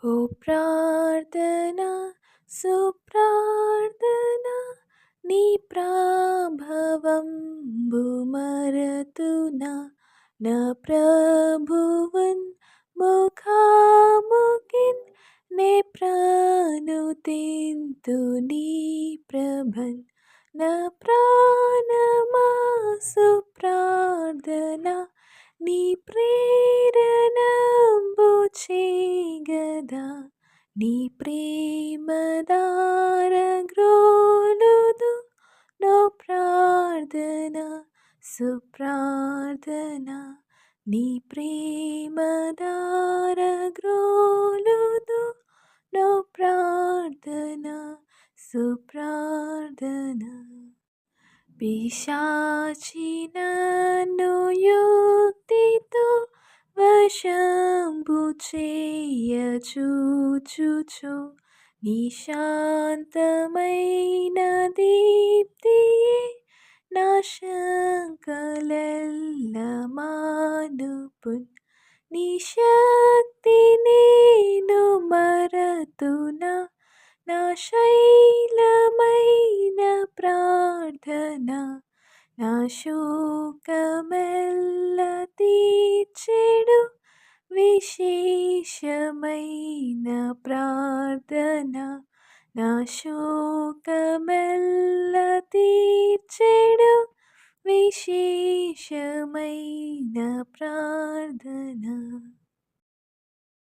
ఓ ప్రార్థన సుప్రార్థన నీ ప్రాభవంబు మరతునా నా ప్రభువన్ ముఖాముఖిన్ నే ప్రానుతింతు నీ ప్రభన్ నా ప్రాణమా సుప్రార్థన నీ ప్రేరణంబు చేగదా నీ ప్రేమదార గ్రోలుదు నో ప్రార్థన సుప్రార్థన నీ ప్రేమదార గ్రోలుదు నో ప్రార్థన సుప్రార్థన పిశాచినను యుక్తితో వశంబు చేయచూచుచు నిశాంతమైన దీప్తియే నా శంకలెల్ల మానుపున్ నీ శక్తి నేను మరతునా నా శైలమైన ప్రార్థన నా శోకమెల్ల తీర్చెడు విశేషమైన ప్రార్థన నా శోకమెల్ల తీర్చెడు విశేషమైన ప్రార్థన.